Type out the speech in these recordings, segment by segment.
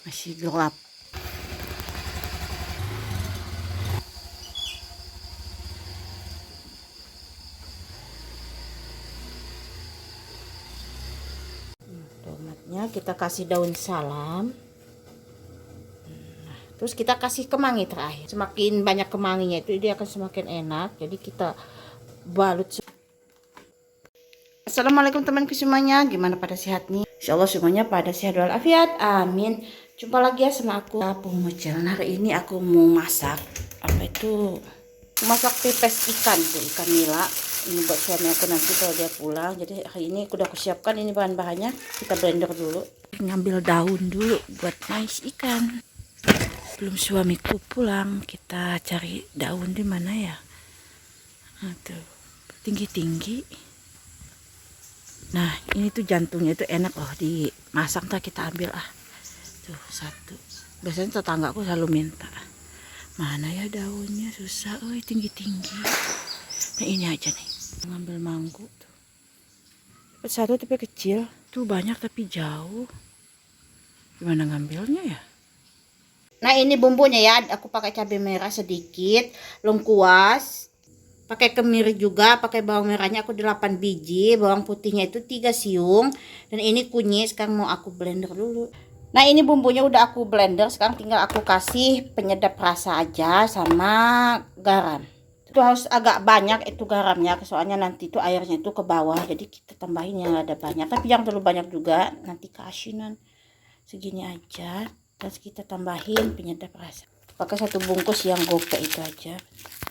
Masih gelap. Tomatnya kita kasih daun salam. Terus kita kasih kemangi terakhir. Semakin banyak kemanginya itu dia akan semakin enak. Jadi kita balut. Assalamualaikum temanku semuanya. Gimana pada sehat nih? Insyaallah semuanya pada sehat walafiat. Amin. Jumpa lagi ya sama aku Pemecel. Hari ini aku mau masak apa itu? Masak pipes ikan tuh, ikan nila. Ini buat suami aku nanti kalau dia pulang. Jadi hari ini udah aku siapkan ini bahan-bahannya. Kita blender dulu. Ngambil daun dulu buat mais ikan. Belum suamiku pulang, kita cari daun di mana ya? Tuh, tinggi-tinggi. Nah, ini tuh jantungnya itu enak loh dimasak. Ntar kita ambil tuh satu. Biasanya tetanggaku selalu minta. Mana ya daunnya, susah, tinggi-tinggi. Nah ini aja nih, ngambil manggu tuh. Dapat satu tapi kecil, tuh banyak tapi jauh. Gimana ngambilnya ya? Nah ini bumbunya ya, aku pakai cabai merah sedikit, lengkuas, pakai kemiri juga, pakai bawang merahnya aku 8 biji, bawang putihnya itu 3 siung, dan ini kunyit. Sekarang mau aku blender dulu. Nah ini bumbunya udah aku blender, sekarang tinggal aku kasih penyedap rasa aja sama garam. Itu harus agak banyak itu garamnya, soalnya nanti itu airnya itu ke bawah, jadi kita tambahin yang ada banyak, tapi jangan terlalu banyak juga, nanti keasinan. Segini aja. Terus kita tambahin penyedap rasa. Pakai satu bungkus yang gope itu aja.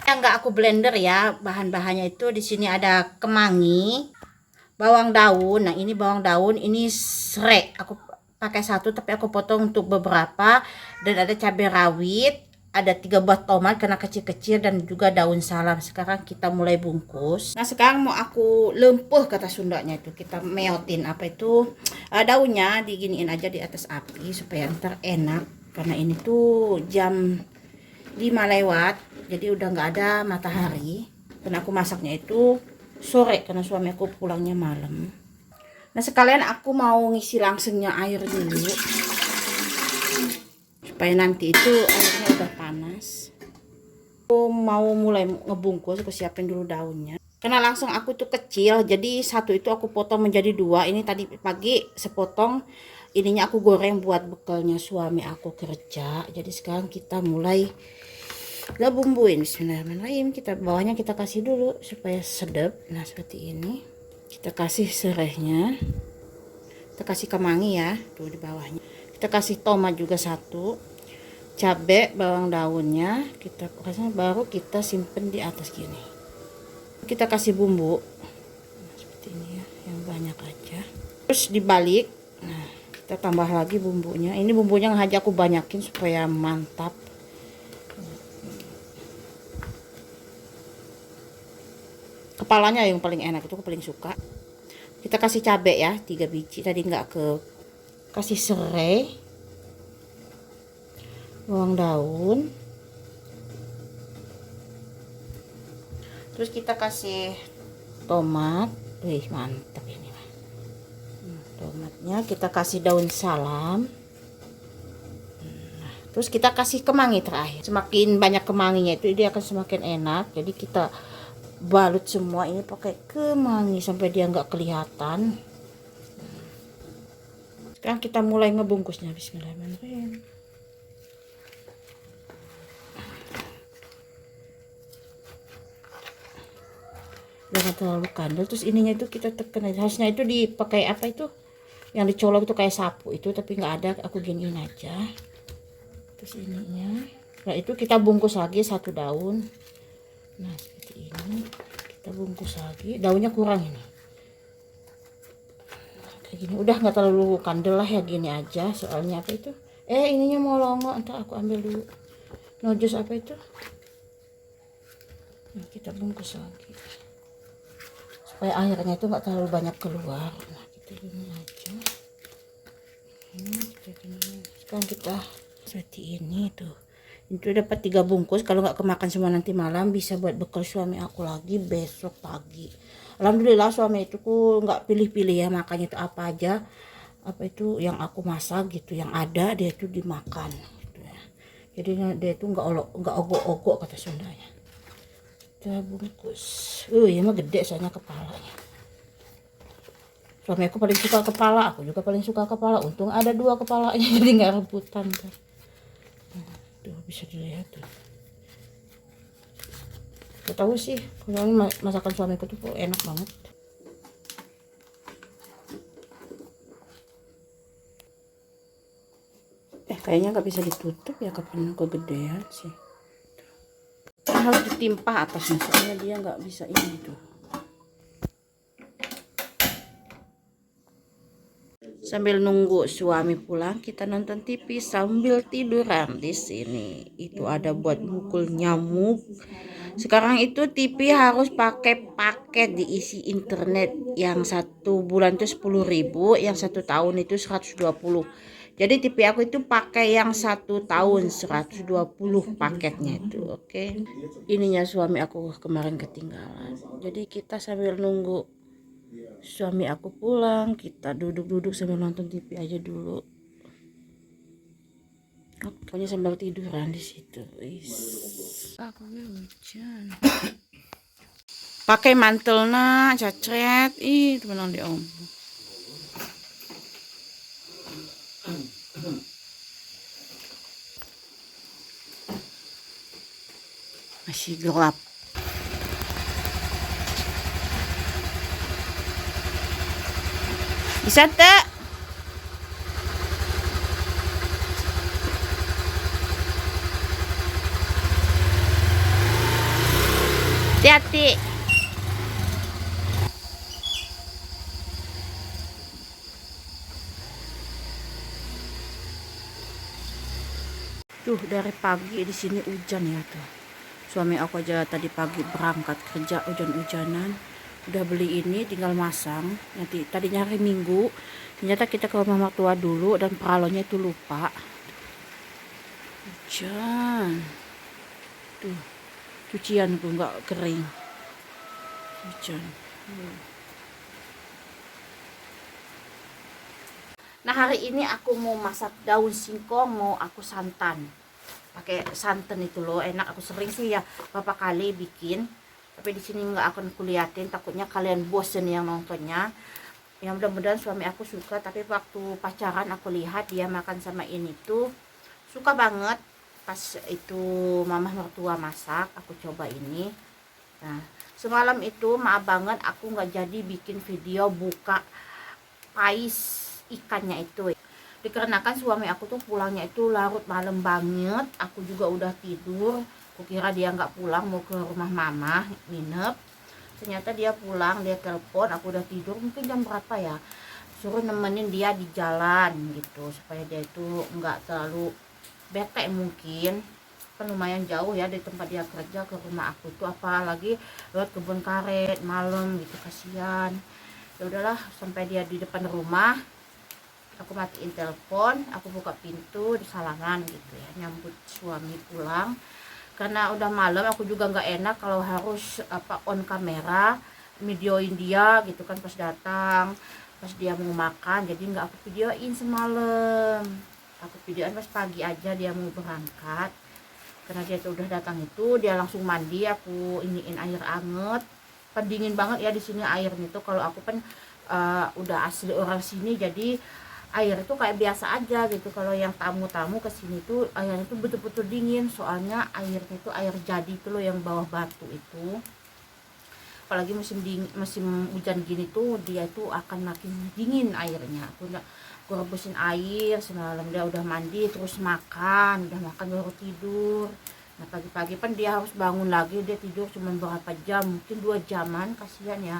Yang nggak aku blender ya, bahan-bahannya itu di sini ada kemangi, bawang daun. Nah ini bawang daun, ini serai. Aku pakai satu tapi aku potong untuk beberapa. Dan ada cabai rawit, ada 3 buah tomat karena kecil-kecil, dan juga daun salam. Sekarang kita mulai bungkus. Nah sekarang mau aku lempuh kata Sundanya itu, kita meotin apa itu daunnya, diginiin aja di atas api supaya ntar enak. Karena ini tuh jam 5 lewat, jadi udah nggak ada matahari. Dan aku masaknya itu sore karena suami aku pulangnya malam. Nah sekalian aku mau ngisi langsungnya air dulu supaya nanti itu airnya udah panas. Aku mau mulai ngebungkus, aku siapin dulu daunnya. Karena langsung aku tuh kecil, jadi satu itu aku potong menjadi 2. Ini tadi pagi sepotong, ininya aku goreng buat bekalnya suami aku kerja. Jadi sekarang kita mulai bumbuin. Bismillahirrahmanirrahim. Kita bawahnya kita kasih dulu supaya sedap. Nah seperti ini. Kita kasih serehnya, kita kasih kemangi ya tuh di bawahnya. Kita kasih tomat juga satu, cabai, bawang daunnya kita kasih, baru kita simpen di atas gini. Kita kasih bumbu nah, seperti ini ya, yang banyak aja. Terus dibalik. Nah kita tambah lagi bumbunya. Ini bumbunya sengaja aku banyakin supaya mantap. Kepalanya yang paling enak, itu aku paling suka. Kita kasih cabai ya 3 biji, tadi nggak ke kasih serai, bawang daun, terus kita kasih tomat. Wih mantap ini mah. Tomatnya kita kasih daun salam. Nah, terus kita kasih kemangi terakhir. Semakin banyak kemanginya itu dia akan semakin enak. Jadi kita balut semua ini pakai kemangi sampai dia nggak kelihatan. Sekarang kita mulai ngebungkusnya. Bismillahirrahmanirrahim. Jangan terlalu kandel. Terus ininya itu kita tekan aja. Harusnya itu dipakai apa itu yang dicolok itu kayak sapu itu, tapi nggak ada, aku giniin aja. Terus ininya, nah itu kita bungkus lagi satu daun. Nah seperti ini kita bungkus lagi, daunnya kurang ini kayak gini, udah nggak terlalu kandel lah ya, gini aja. Soalnya apa itu ininya mau longo, entar aku ambil dulu nojus apa itu. Nah kita bungkus lagi supaya airnya itu nggak terlalu banyak keluar. Nah kita gini aja, ini kita gini. Sekarang kita seperti ini tuh. Itu dapat 3 bungkus, kalau nggak kemakan semua nanti malam bisa buat bekal suami aku lagi besok pagi. Alhamdulillah suami itu ku nggak pilih-pilih ya, makanya itu apa aja apa itu yang aku masak gitu, yang ada dia itu dimakan gitu ya. Jadi dia itu nggak ogok-ogok kata Sundanya. Kita bungkus. Ya mah gede soalnya kepalanya. Suami aku paling suka kepala, aku juga paling suka kepala. Untung ada 2 kepalanya jadi nggak rebutan kan. Tuh bisa dilihat tuh. Gak tahu sih, kalau masakan suamiku tuh enak banget. Kayaknya nggak bisa ditutup ya, kegedean sih. Harus ditimpa atasnya soalnya dia nggak bisa ini tuh. Sambil nunggu suami pulang, kita nonton TV sambil tiduran di sini. Itu ada buat mukul nyamuk. Sekarang itu TV harus pakai paket diisi internet. Yang 1 bulan itu 10.000, yang 1 tahun itu 120. Jadi TV aku itu pakai yang 1 tahun 120 paketnya itu, oke. Ininya suami aku kemarin ketinggalan. Jadi kita sambil nunggu suami aku pulang, kita duduk-duduk sambil nonton TV aja dulu. Pokoknya sambil tiduran di situ. Aku hujan. Pakai mantel nak, cacret. Ih, temenan di om. Masih gelap. Bisa tak? Hati-hati. Tuh dari pagi di sini hujan ya tuh. Suami aku aja tadi pagi berangkat kerja hujan-hujanan. Udah beli ini tinggal masang. Nanti tadinya hari Minggu, ternyata kita ke rumah mertua dulu dan paralonnya itu lupa. Hujan. Tuh, cucianku nggak kering. Hujan. Nah hari ini aku mau masak daun singkong, mau aku santan. Pakai santan itu loh, enak. Aku sering sih ya beberapa kali bikin. Tapi di sini nggak akan kuliatin, takutnya kalian bosen yang nontonnya. Ya mudah-mudahan suami aku suka. Tapi waktu pacaran aku lihat dia makan sama ini tuh suka banget. Pas itu mama mertua masak, aku coba ini. Nah semalam itu maaf banget aku nggak jadi bikin video buka pais ikannya itu. Dikarenakan suami aku tuh pulangnya itu larut malam banget. Aku juga udah tidur. Kukira dia nggak pulang, mau ke rumah mama nginep. Ternyata dia pulang, dia telepon, aku udah tidur. Mungkin jam berapa ya, suruh nemenin dia di jalan gitu, supaya dia itu nggak terlalu bete. Mungkin kan lumayan jauh ya dari tempat dia kerja ke rumah aku tuh, apalagi lewat kebun karet malam gitu, kasihan. Ya udahlah, sampai dia di depan rumah aku matiin telepon, aku buka pintu di salaman gitu ya, nyambut suami pulang. Karena udah malam, aku juga nggak enak kalau harus on kamera videoin dia gitu kan pas datang, pas dia mau makan. Jadi nggak aku videoin semalam, aku videoin pas pagi aja dia mau berangkat. Karena dia tuh udah datang itu dia langsung mandi, aku iniin air anget. Pendingin banget ya di sini airnya tuh. Kalau aku kan udah asli orang sini, jadi air itu kayak biasa aja gitu. Kalau yang tamu-tamu ke sini tuh airnya itu betul-betul dingin, soalnya airnya itu air jadi itu loh yang bawah batu itu. Apalagi musim dingin, musim hujan gini tuh dia itu akan makin dingin airnya. Aku rebusin air semalam, dia udah mandi terus makan, udah makan baru tidur. Nah pagi-pagi kan dia harus bangun lagi, dia tidur cuma berapa jam, mungkin 2 jaman, kasihan ya,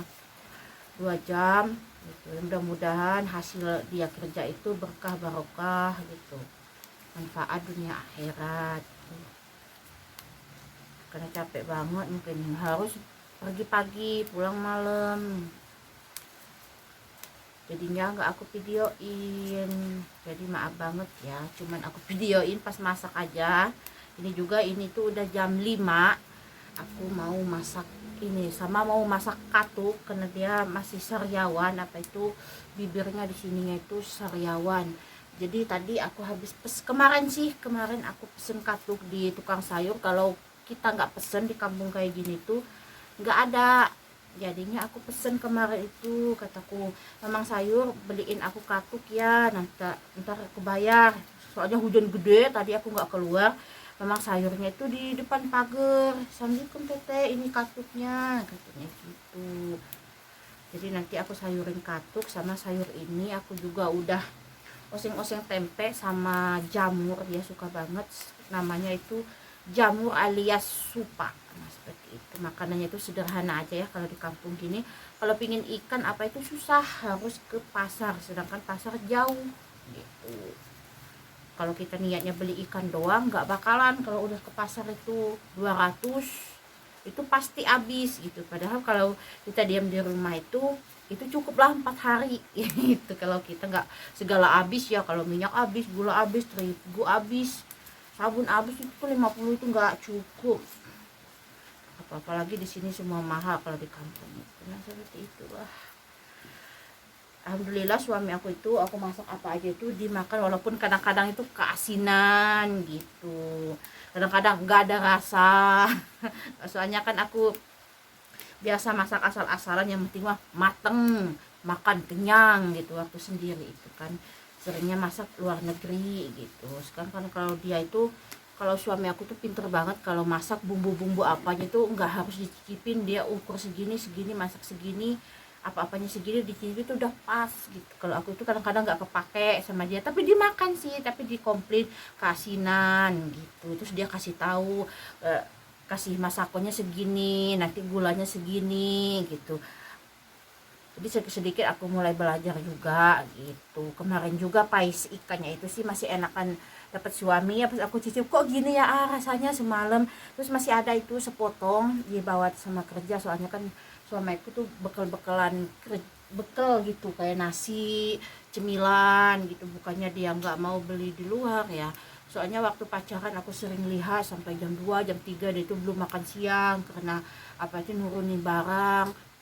2 jam gitu. Mudah-mudahan hasil dia kerja itu berkah barokah gitu, manfaat dunia akhirat gitu. Karena capek banget, mungkin harus pergi pagi pulang malam, jadinya nggak aku videoin. Jadi maaf banget ya, cuman aku videoin pas masak aja. Ini juga, ini tuh udah jam 5, aku mau masak ini sama mau masak katuk karena dia masih sariawan, apa itu bibirnya di sininya itu sariawan. Jadi tadi aku habis kemarin aku pesen katuk di tukang sayur. Kalau kita nggak pesen di kampung kayak gini tuh nggak ada, jadinya aku pesen kemarin itu. Kataku memang sayur beliin aku katuk ya, nanti ntar aku bayar, soalnya hujan gede tadi aku nggak keluar. Memang sayurnya itu di depan pagar. Assalamualaikum teteh, ini katuknya katanya gitu. Jadi nanti aku sayurin katuk sama sayur ini. Aku juga udah oseng-oseng tempe sama jamur, dia suka banget, namanya itu jamur alias supa. Nah seperti itu, makanannya itu sederhana aja ya kalau di kampung gini. Kalau pingin ikan apa itu susah, harus ke pasar, sedangkan pasar jauh gitu. Kalau kita niatnya beli ikan doang nggak bakalan, kalau udah ke pasar itu 200 itu pasti habis gitu. Padahal kalau kita diam di rumah itu cukuplah 4 hari itu. Kalau kita nggak segala habis ya, kalau minyak habis, gula habis, terigu habis, sabun habis, itu 50 itu nggak cukup. Apalagi di sini semua mahal kalau di kampung itu. Nah seperti itulah. Alhamdulillah suami aku itu, aku masak apa aja itu dimakan, walaupun kadang-kadang itu keasinan gitu, kadang-kadang nggak ada rasa. Soalnya kan aku biasa masak asal-asalan, yang penting mah mateng, makan kenyang gitu. Waktu sendiri itu kan seringnya masak luar negeri gitu. Sekarang kan kalau dia itu, kalau suami aku tuh pinter banget kalau masak, bumbu-bumbu apanya tuh nggak harus dicicipin, dia ukur segini segini, masak segini, apa-apanya segini dicicipin itu udah pas gitu. Kalau aku itu kadang-kadang nggak kepake sama dia, tapi dimakan sih, tapi dikomplain keasinan gitu. Terus dia kasih tahu, kasih masakannya segini, nanti gulanya segini gitu. Jadi sedikit aku mulai belajar juga gitu. Kemarin juga pais ikannya itu sih masih enakan dapat suami ya, pas aku cicip kok gini ya rasanya semalam. Terus masih ada itu sepotong dibawa sama kerja, soalnya kan suamiku tuh bekal-bekalan bekal gitu, kayak nasi cemilan gitu. Bukannya dia nggak mau beli di luar ya, soalnya waktu pacaran aku sering lihat sampai jam 2 jam 3 dia itu belum makan siang karena apa itu nurunin barang.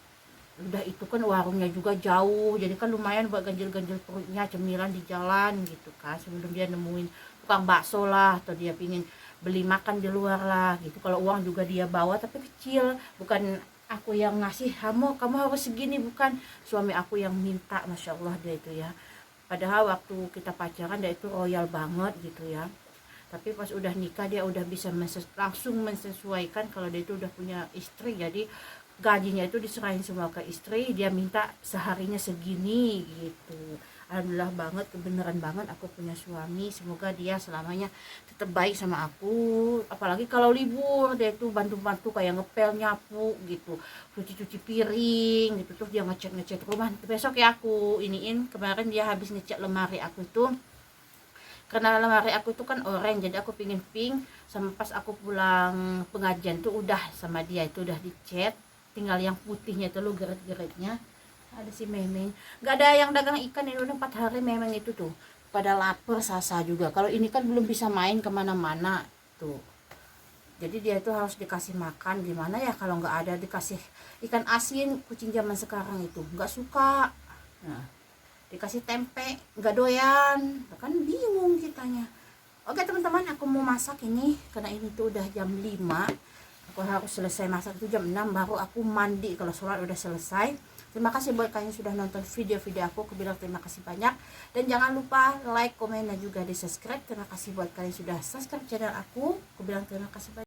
Udah itu kan warungnya juga jauh, jadi kan lumayan buat ganjil-ganjil perutnya, cemilan di jalan gitu kan, sebelum dia nemuin tukang bakso lah, atau dia pingin beli makan di luar lah gitu. Kalau uang juga dia bawa tapi kecil, bukan aku yang ngasih, kamu harus segini, bukan, suami aku yang minta. Masya Allah dia itu ya, padahal waktu kita pacaran dia itu royal banget gitu ya. Tapi pas udah nikah dia udah bisa langsung mensesuaikan kalau dia itu udah punya istri. Jadi gajinya itu diserahin semua ke istri, dia minta seharinya segini gitu. Alhamdulillah banget, kebenaran banget aku punya suami. Semoga dia selamanya tetap baik sama aku. Apalagi kalau libur dia itu bantu-bantu kayak ngepel, nyapu gitu, cuci-cuci piring gitu. Terus dia ngecat rumah. Besok ya aku iniin, kemarin dia habis ngecat lemari aku tuh, karena lemari aku itu kan oranye, jadi aku pingin pink. Sama pas aku pulang pengajian tuh udah sama dia itu udah dicat, tinggal yang putihnya itu lo geret-geretnya. Ada si Memeng, nggak ada yang dagang ikan ini udah 4 hari. Memeng itu tuh pada lapar, Sasa juga. Kalau ini kan belum bisa main kemana-mana tuh, jadi dia itu harus dikasih makan. Gimana ya kalau nggak ada dikasih ikan asin, kucing zaman sekarang itu nggak suka. Nah, dikasih tempe nggak doyan, kan bingung kitanya. Oke teman-teman, aku mau masak ini karena ini tuh udah jam 5. Aku harus selesai masak itu jam 6 baru aku mandi kalau sholat udah selesai. Terima kasih buat kalian yang sudah nonton video-video aku bilang terima kasih banyak. Dan jangan lupa like, komen, dan juga di subscribe. Terima kasih buat kalian yang sudah subscribe channel aku bilang terima kasih banyak.